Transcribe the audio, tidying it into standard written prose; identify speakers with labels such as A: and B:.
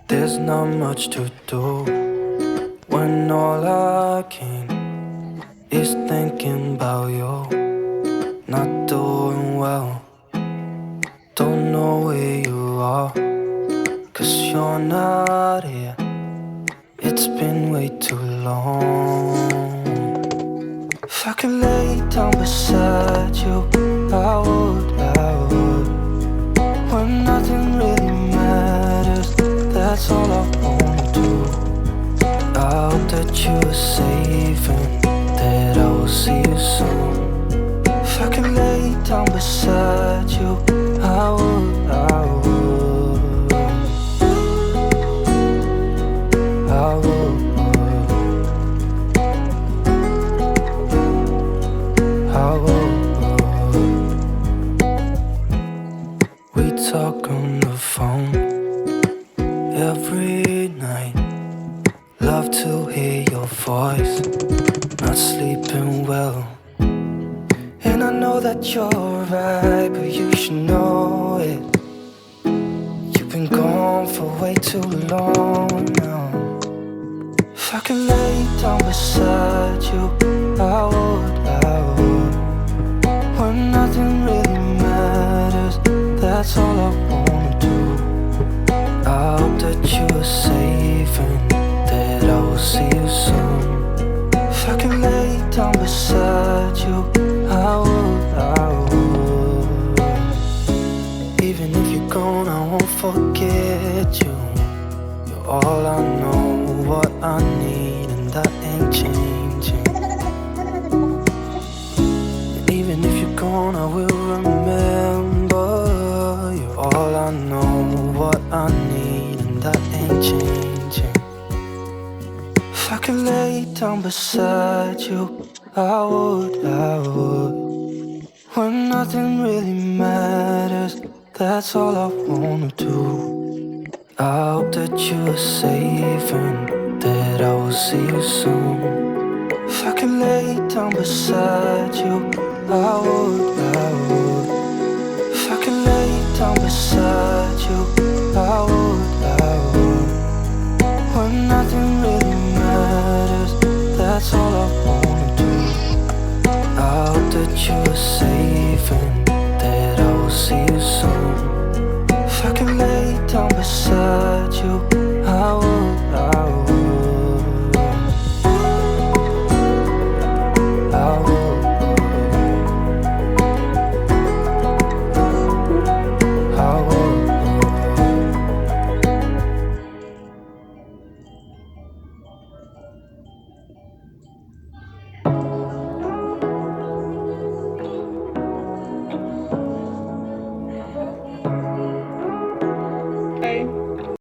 A: There's not much to do when all I can is thinking about you. Not doing well, don't know where you are, 'cause you're not here. It's been way too long. If I could lay down beside you, I would, when nothing really matters, that's all I wanna do. I hope that you are safe and that I will see you soon. If I could lay down beside you, I would, I would, I would, I would. We talk on the phone every night. Love to hear your voice, not sleeping well. And I know that you're right, but you should know it. You've been gone for way too long now. If I could lay down beside you, I would, I would. When nothing really matters, that's all I wanna do. I hope that you are safe and that I will see you soon. If I could lay down beside you, I would, I would. Even if you're gone, I won't forget you. You're all I know, what I need, and that ain't changing. And even if you're gone, I will remember. You're all I know, what I need, and that ain't changing. If I could lay down beside you, I would, I would. When nothing really matters, that's all I wanna do. I hope that you are safe and that I will see you soon. If I could lay down beside you, I would, I would. If I could lay down beside you, I would, I would. When nothing really matters, that's all I wanna do. I hope that you are safe and that I will see you soon. If I could lay down beside you, I would, I would.